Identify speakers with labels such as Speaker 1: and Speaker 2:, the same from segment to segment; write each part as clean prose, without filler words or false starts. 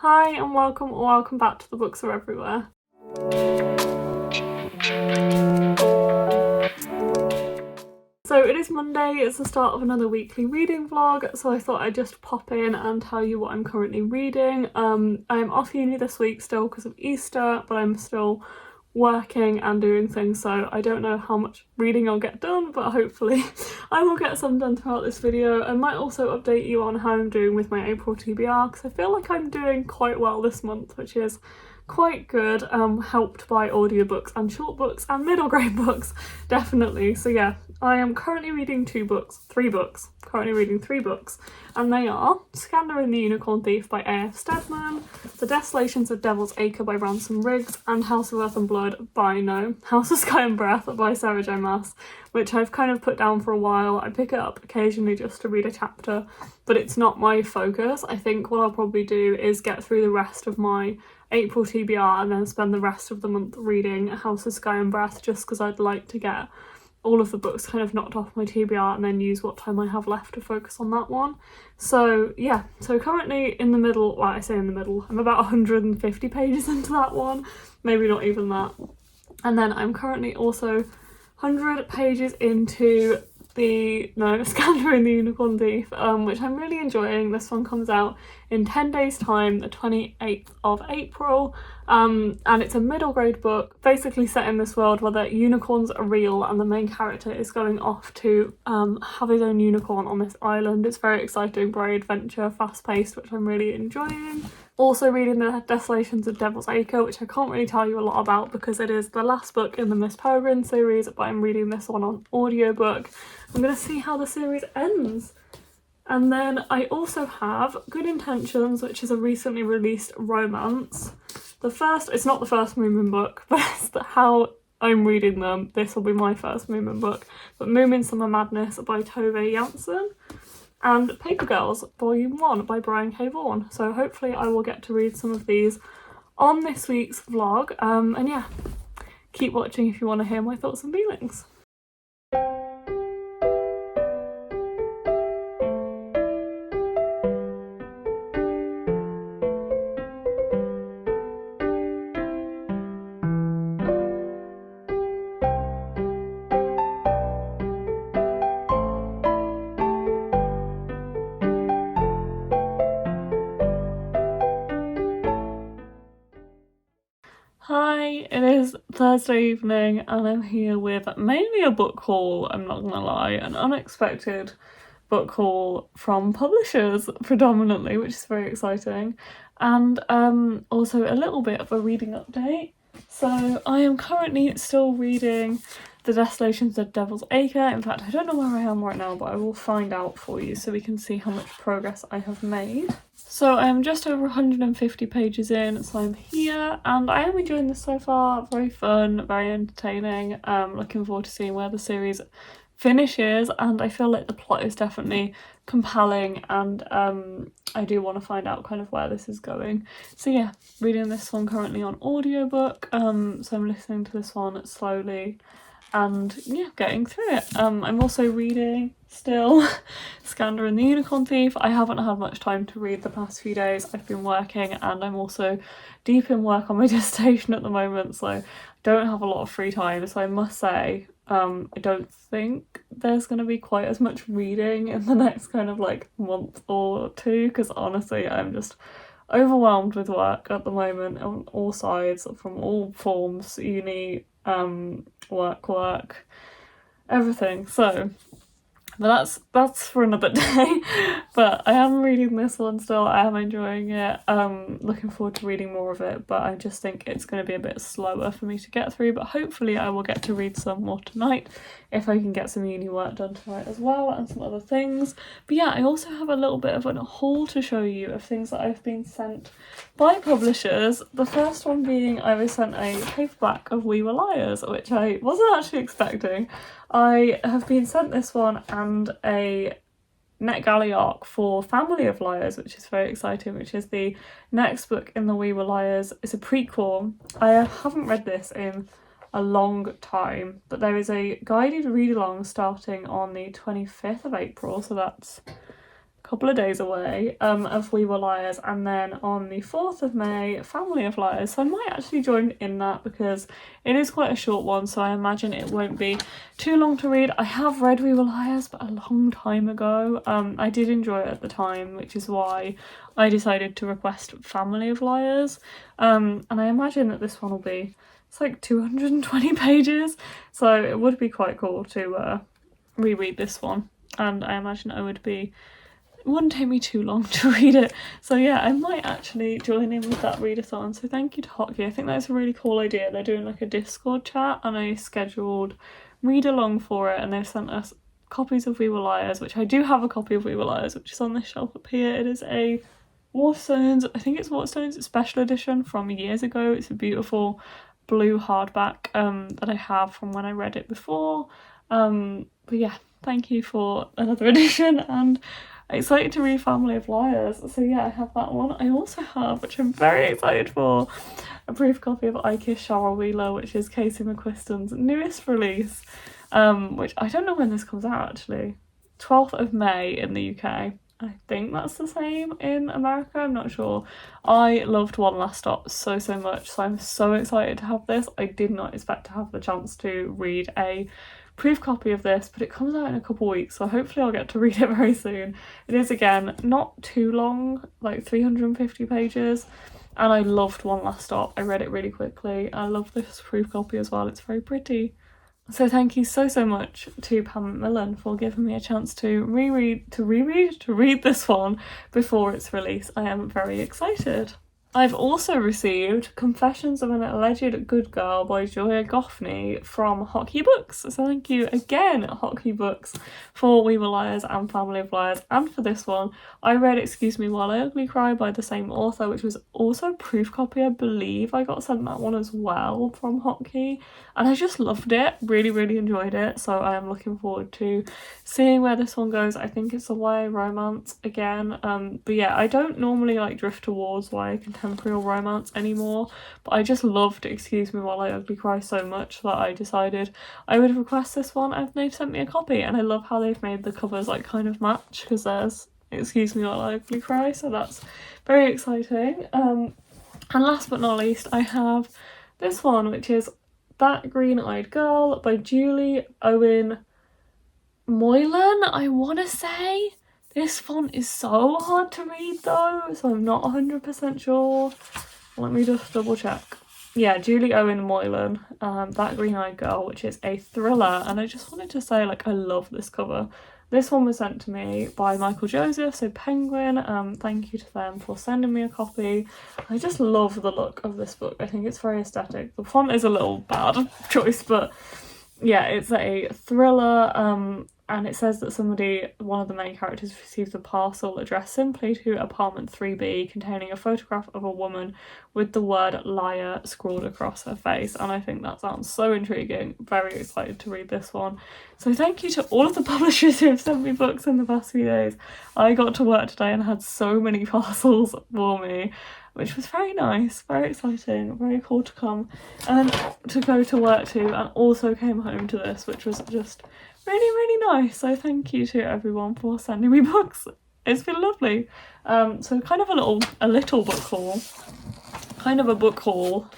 Speaker 1: Hi and welcome back to The Books Are Everywhere. So it is Monday, it's the start of another weekly reading vlog, so I thought I'd just pop in and tell you what I'm currently reading. I'm off uni this week still because of Easter, but I'm still working and doing things, so I don't know how much reading I'll get done, but hopefully I will get some done throughout this video. I might also update you on how I'm doing with my April TBR because I feel like I'm doing quite well this month, which is quite good, helped by audiobooks and short books and middle grade books, definitely. So yeah, I am currently reading three books, and they are Scandal and the Unicorn Thief by A.F. Steadman, The Desolations of Devil's Acre by Ransom Riggs, and House of Earth and Blood by House of Sky and Breath by Sarah J Maas, which I've kind of put down for a while. I pick it up occasionally just to read a chapter, but it's not my focus. I think what I'll probably do is get through the rest of my April TBR and then spend the rest of the month reading House of Sky and Breath, just because I'd like to get all of the books kind of knocked off my TBR and then use what time I have left to focus on that one. So yeah, so currently in the middle, well, I say in the middle, I'm about 150 pages into that one, maybe not even that. And then I'm currently also 100 pages into Scandal and the Unicorn Thief, which I'm really enjoying. This one comes out in 10 days time, the 28th of April, and it's a middle grade book basically set in this world where the unicorns are real and the main character is going off to have his own unicorn on this island. It's very exciting, very adventure, fast paced, which I'm really enjoying. Also reading The Desolations of Devil's Acre, which I can't really tell you a lot about because it is the last book in the Miss Peregrine series, but I'm reading this one on audiobook. I'm going to see how the series ends. And then I also have Good Intentions, which is a recently released romance. It's not the first Moomin book, but it's how I'm reading them. This will be my first Moomin book. But Moomin Summer Madness by Tove Jansson, and Paper Girls Volume 1 by Brian K. Vaughan. So hopefully I will get to read some of these on this week's vlog. And yeah, keep watching if you want to hear my thoughts and feelings. Hi, it is Thursday evening and I'm here with mainly a book haul, I'm not gonna lie, an unexpected book haul from publishers predominantly, which is very exciting, and also a little bit of a reading update. So I am currently still reading The Desolations of Devil's Acre. In fact, I don't know where I am right now, but I will find out for you so we can see how much progress I have made. So I am just over 150 pages in, so I'm here and I am enjoying this so far. Very fun, very entertaining. Looking forward to seeing where the series finishes, and I feel like the plot is definitely compelling, and I do want to find out kind of where this is going. So yeah, reading this one currently on audiobook, so I'm listening to this one slowly and yeah, getting through it. I'm also reading still Scandal and the Unicorn Thief. I haven't had much time to read the past few days. I've been working and I'm also deep in work on my dissertation at the moment, so I don't have a lot of free time. So I must say, I don't think there's going to be quite as much reading in the next kind of like month or two, because honestly I'm just overwhelmed with work at the moment on all sides, from all forms, uni, work, everything. So but that's for another day. But I am reading this one still, I am enjoying it, looking forward to reading more of it, but I just think it's going to be a bit slower for me to get through, but hopefully I will get to read some more tonight if I can get some uni work done tonight as well, and some other things. But yeah, I also have a little bit of a haul to show you of things that I've been sent by publishers. The first one being I was sent a paperback of We Were Liars, which I wasn't actually expecting. I have been sent this one and a NetGalley arc for Family of Liars, which is very exciting, which is the next book in the We Were Liars. It's a prequel. I haven't read this in a long time, but there is a guided read-along starting on the 25th of April, so that's couple of days away of We Were Liars, and then on the 4th of May, Family of Liars. So I might actually join in that because it is quite a short one, so I imagine it won't be too long to read. I have read We Were Liars, but a long time ago. I did enjoy it at the time, which is why I decided to request Family of Liars. And I imagine that this one will be, it's like 220 pages, so it would be quite cool to reread this one. And I imagine it wouldn't take me too long to read it. So yeah, I might actually join in with that readathon. So thank you to Hotkey. I think that's a really cool idea. They're doing like a Discord chat and a scheduled read along for it, and they've sent us copies of We Were Liars, which I do have a copy of We Were Liars, which is on this shelf up here. It is a Waterstones, I think it's Waterstones special edition from years ago. It's a beautiful blue hardback that I have from when I read it before. But yeah, thank you for another edition, and I'm excited to read Family of Liars. So yeah, I have that one. I also have, which I'm very excited for, a proof copy of I Kiss Cheryl Wheeler, which is Casey McQuiston's newest release, which I don't know when this comes out actually. 12th of May in the UK. I think that's the same in America, I'm not sure. I loved One Last Stop so much, so I'm so excited to have this. I did not expect to have the chance to read a proof copy of this, but it comes out in a couple weeks, so hopefully I'll get to read it very soon. It is, again, not too long, like 350 pages, and I loved One Last Stop. I read it really quickly. I love this proof copy as well, it's very pretty. So thank you so much to Pam Moylan for giving me a chance to read this one before its release. I am very excited. I've also received Confessions of an Alleged Good Girl by Joya Goffney from Hotkey Books. So thank you again, Hotkey Books, for We Were Liars and Family of Liars, and for this one. I read Excuse Me While I Ugly Cry by the same author, which was also a proof copy, I believe. I got sent that one as well from Hotkey, and I just loved it. Really enjoyed it, so I am looking forward to seeing where this one goes. I think it's a YA romance again, but yeah, I don't normally like drift towards YA contemporary or romance anymore, but I just loved Excuse Me While I Ugly Cry so much that I decided I would request this one, and they've sent me a copy, and I love how they've made the covers like kind of match, because there's Excuse Me While I Ugly Cry, so that's very exciting. And last but not least, I have this one, which is That Green-Eyed Girl by Julie Owen Moylan, I want to say. This font is so hard to read though, so I'm not 100% sure. Let me just double check. Yeah, Julie Owen Moylan, That Green-Eyed Girl, which is a thriller, and I just wanted to say, like, I love this cover. This one was sent to me by Michael Joseph, so Penguin. Thank you to them for sending me a copy. I just love the look of this book. I think it's very aesthetic. The font is a little bad choice, but yeah, it's a thriller, and it says that one of the main characters received a parcel addressed simply to apartment 3B containing a photograph of a woman with the word liar scrawled across her face, and I think that sounds so intriguing. Very excited to read this one. So thank you to all of the publishers who have sent me books in the past few days. I got to work today and had so many parcels for me, which was very nice, very exciting, very cool to come and to go to work to, and also came home to this, which was just really nice. So thank you to everyone for sending me books. It's been lovely. So kind of a little book haul, kind of a book haul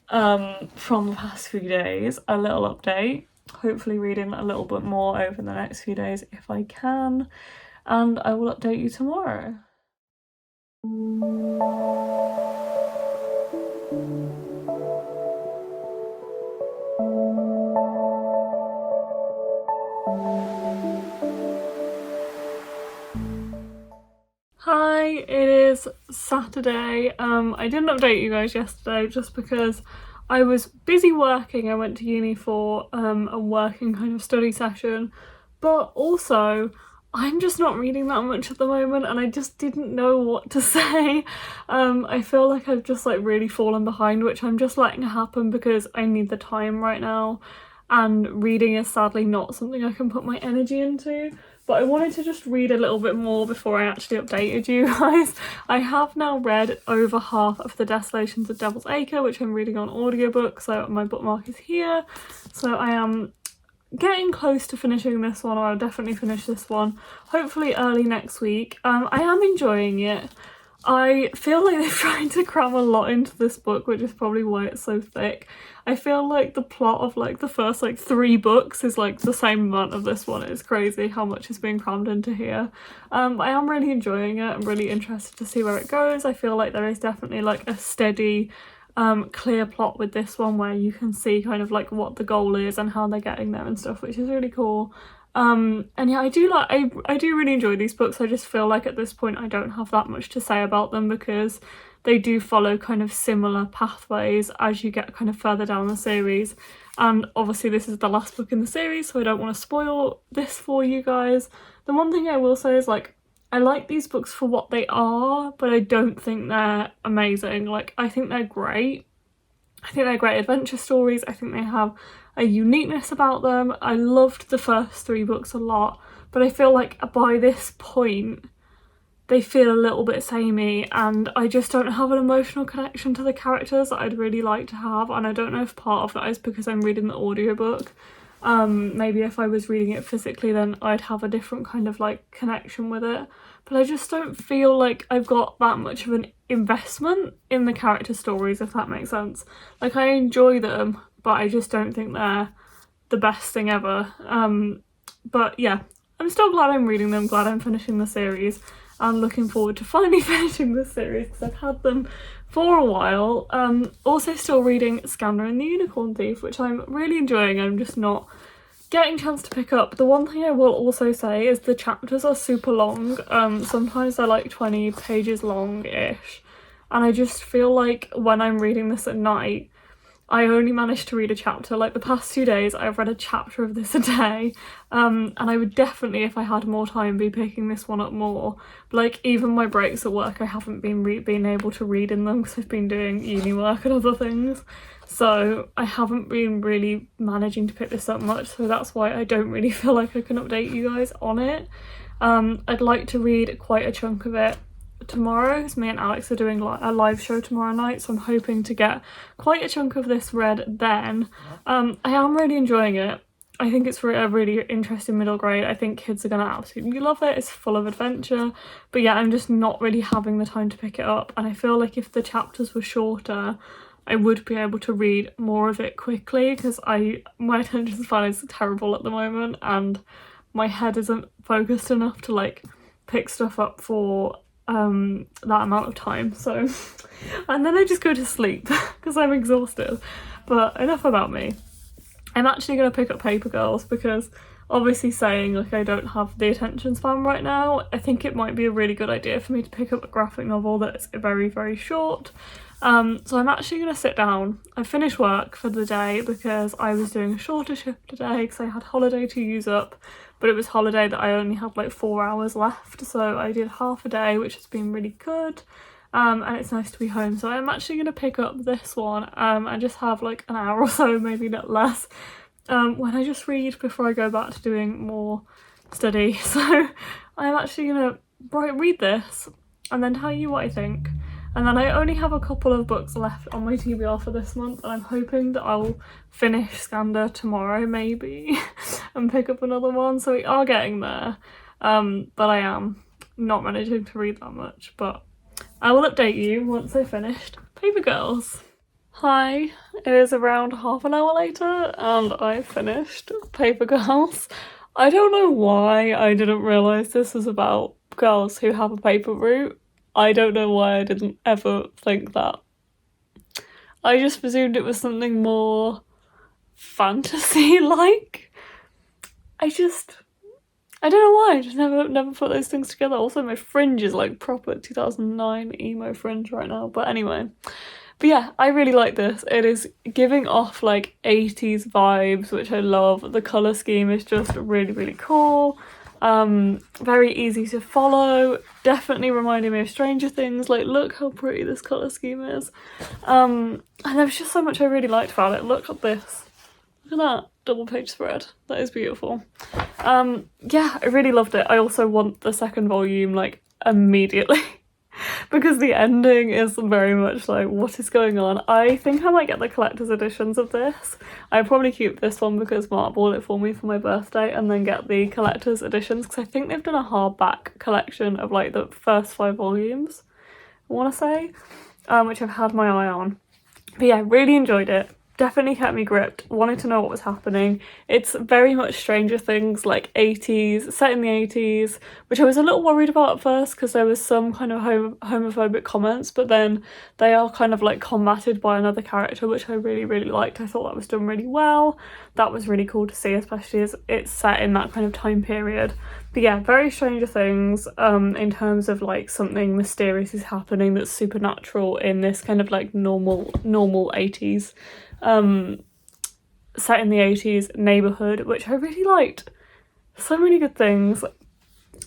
Speaker 1: from the past few days, a little update, hopefully reading a little bit more over the next few days if I can, and I will update you tomorrow. Hi, it is Saturday. I didn't update you guys yesterday just because I was busy working. I went to uni for a working kind of study session, but also I'm just not reading that much at the moment, and I just didn't know what to say. I feel like I've just like really fallen behind, which I'm just letting happen because I need the time right now, and reading is sadly not something I can put my energy into. But I wanted to just read a little bit more before I actually updated you guys. I have now read over half of the Desolations of Devil's Acre, which I'm reading on audiobook, so my bookmark is here. So I am getting close to finishing this one, or I'll definitely finish this one, hopefully early next week. I am enjoying it. I feel like they're trying to cram a lot into this book, which is probably why it's so thick. I feel like the plot of like the first like 3 books is like the same amount of this one. It's crazy how much is being crammed into here. I am really enjoying it. I'm really interested to see where it goes. I feel like there is definitely like a steady clear plot with this one where you can see kind of like what the goal is and how they're getting there and stuff, which is really cool. And yeah, I do really enjoy these books. I just feel like at this point I don't have that much to say about them because they do follow kind of similar pathways as you get kind of further down the series. And obviously this is the last book in the series, so I don't want to spoil this for you guys. The one thing I will say is like, I like these books for what they are, but I don't think they're amazing. Like, I think they're great. I think they're great adventure stories. I think they have a uniqueness about them. I loved the first 3 books a lot, but I feel like by this point they feel a little bit samey, and I just don't have an emotional connection to the characters that I'd really like to have. And I don't know if part of that is because I'm reading the audiobook. Maybe if I was reading it physically then I'd have a different kind of like connection with it, but I just don't feel like I've got that much of an investment in the character stories, if that makes sense. Like, I enjoy them, but I just don't think they're the best thing ever. But yeah, I'm still glad I'm reading them, glad I'm finishing the series. I'm looking forward to finally finishing this series because I've had them for a while. Also still reading Scandal and the Unicorn Thief, which I'm really enjoying. I'm just not getting a chance to pick up. The one thing I will also say is the chapters are super long. Sometimes they're like 20 pages long-ish. And I just feel like when I'm reading this at night, I only managed to read a chapter. Like the past 2 days, I've read a chapter of this a day. And I would definitely, if I had more time, be picking this one up more. But like, even my breaks at work, I haven't been able to read in them because I've been doing uni work and other things. So I haven't been really managing to pick this up much. So that's why I don't really feel like I can update you guys on it. I'd like to read quite a chunk of it tomorrow because me and Alex are doing a live show tomorrow night, so I'm hoping to get quite a chunk of this read then. I am really enjoying it. I think it's a really interesting middle grade. I think kids are going to absolutely love it. It's full of adventure, but yeah, I'm just not really having the time to pick it up, and I feel like if the chapters were shorter I would be able to read more of it quickly because my attention span is terrible at the moment and my head isn't focused enough to like pick stuff up for that amount of time. So, and then I just go to sleep because I'm exhausted. But enough about me. I'm actually going to pick up Paper Girls because obviously saying like I don't have the attention span right now, I think it might be a really good idea for me to pick up a graphic novel that's very, very short. So I'm actually going to sit down. I finished work for the day because I was doing a shorter shift today because I had holiday to use up, but it was holiday that I only had like 4 hours left, so I did half a day, which has been really good. And it's nice to be home, so I'm actually going to pick up this one and just have like an hour or so, maybe not less, when I just read before I go back to doing more study. So I'm actually going to read this and then tell you what I think. And then I only have a couple of books left on my TBR for this month, and I'm hoping that I'll finish Scandal tomorrow maybe and pick up another one, so we are getting there. But I am not managing to read that much, but I will update you once I've finished Paper Girls. Hi, it is around half an hour later and I've finished Paper Girls. I don't know why I didn't realise this was about girls who have a paper route. I don't know why I didn't ever think that. I just presumed it was something more fantasy-like. I don't know why, I just never put those things together. Also, my fringe is like proper 2009 emo fringe right now, but anyway. But yeah, I really like this. It is giving off like 80s vibes, which I love. The colour scheme is just really, really cool. Very easy to follow, definitely reminded me of Stranger Things. Like, look how pretty this colour scheme is. And there was just so much I really liked about it. Look at this. Look at that double page spread. That is beautiful. Yeah, I really loved it. I also want the second volume like immediately. because the ending is very much like, what is going on? I think I might get the collector's editions of this. I probably keep this one because Mark bought it for me for my birthday, and then get the collector's editions because I think they've done a hardback collection of like the first 5 volumes, I want to say, which I've had my eye on. But yeah, really enjoyed it. Definitely kept me gripped, wanted to know what was happening. It's very much Stranger Things, like 80s, set in the 80s, which I was a little worried about at first because there was some kind of homophobic comments, but then they are kind of like combated by another character, which I really, really liked. I thought that was done really well. That was really cool to see, especially as it's set in that kind of time period. But yeah, very Stranger Things, in terms of like something mysterious is happening that's supernatural in this kind of like normal 80s. Set in the 80s neighbourhood, which I really liked. So many good things.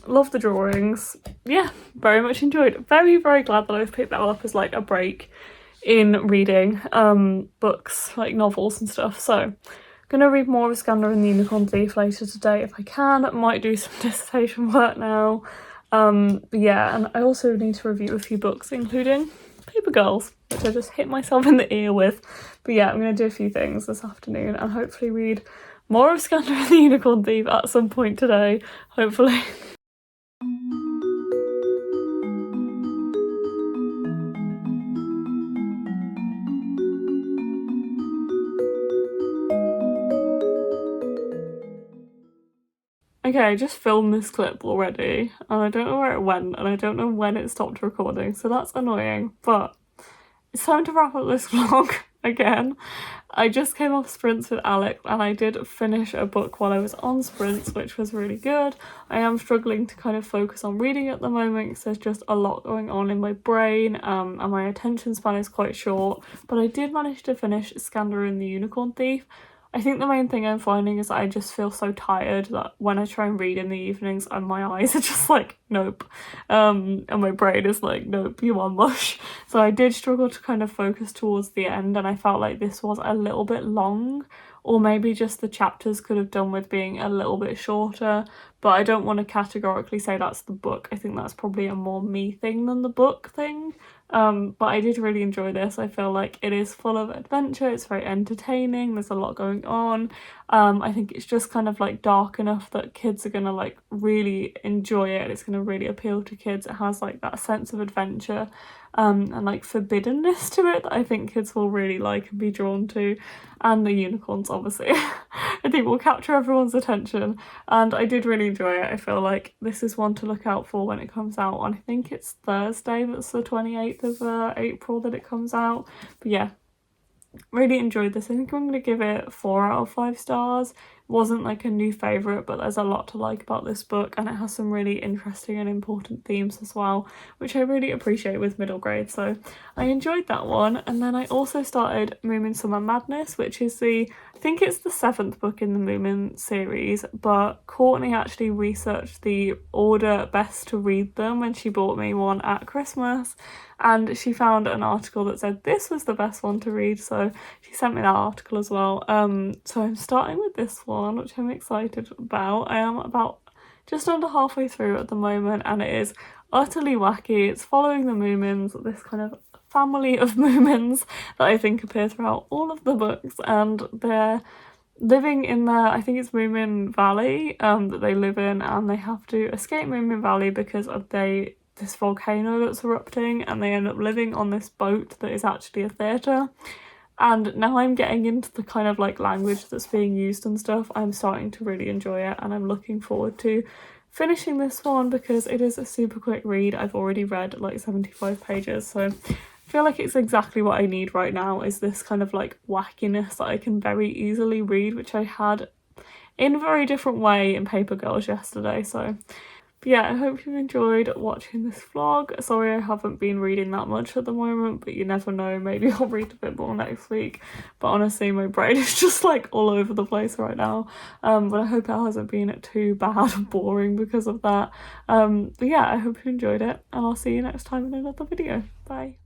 Speaker 1: Love the drawings. Yeah, very much enjoyed. Very, very glad that I've picked that up as like a break in reading books, like novels and stuff. So gonna read more of Scandal and the Unicorn Thief later today if I can. Might do some dissertation work now. But yeah, and I also need to review a few books, including Paper Girls, which I just hit myself in the ear with. But yeah, I'm going to do a few things this afternoon and hopefully read more of Scandal and the Unicorn Thief at some point today, hopefully. Okay, I just filmed this clip already and I don't know where it went and I don't know when it stopped recording, so that's annoying, but it's time to wrap up this vlog again. I just came off sprints with Alex and I did finish a book while I was on sprints, which was really good. I am struggling to kind of focus on reading at the moment because there's just a lot going on in my brain, and my attention span is quite short, but I did manage to finish Scandal and the Unicorn Thief. I think the main thing I'm finding is that I just feel so tired that when I try and read in the evenings and my eyes are just like, nope. And my brain is like, nope, you are mush. So I did struggle to kind of focus towards the end, and I felt like this was a little bit long, or maybe just the chapters could have done with being a little bit shorter. But I don't want to categorically say that's the book. I think that's probably a more me thing than the book thing. But I did really enjoy this. I feel like it is full of adventure, it's very entertaining, there's a lot going on. I think it's just kind of like dark enough that kids are gonna like really enjoy it. It's gonna really appeal to kids. It has like that sense of adventure and like forbiddenness to it that I think kids will really like and be drawn to. And the unicorns, obviously, I think will capture everyone's attention, and I did really enjoy it. I feel like this is one to look out for when it comes out on, I think it's Thursday, that's the 28th of April that it comes out. But yeah, really enjoyed this. I think I'm going to give it 4 out of 5 stars. It wasn't like a new favourite, but there's a lot to like about this book, and it has some really interesting and important themes as well, which I really appreciate with middle grade, so I enjoyed that one. And then I also started Moomin Summer Madness, which is I think it's the 7th book in the Moomin series, but Courtney actually researched the order best to read them when she bought me one at Christmas, and she found an article that said this was the best one to read, so she sent me that article as well. So I'm starting with this one, which I'm excited about. I am about just under halfway through at the moment, and it is utterly wacky. It's following the Moomins, this kind of family of Moomins that I think appear throughout all of the books, and they're living in their, I think it's Moomin Valley, that they live in, and they have to escape Moomin Valley because of this volcano that's erupting, and they end up living on this boat that is actually a theatre. And now I'm getting into the kind of like language that's being used and stuff. I'm starting to really enjoy it, and I'm looking forward to finishing this one because it is a super quick read. I've already read like 75 pages, so I feel like it's exactly what I need right now, is this kind of like wackiness that I can very easily read, which I had in a very different way in Paper Girls yesterday. So yeah, I hope you enjoyed watching this vlog. Sorry I haven't been reading that much at the moment, but you never know, maybe I'll read a bit more next week. But honestly, my brain is just like all over the place right now. But I hope it hasn't been too bad or boring because of that. But yeah, I hope you enjoyed it, and I'll see you next time in another video. Bye.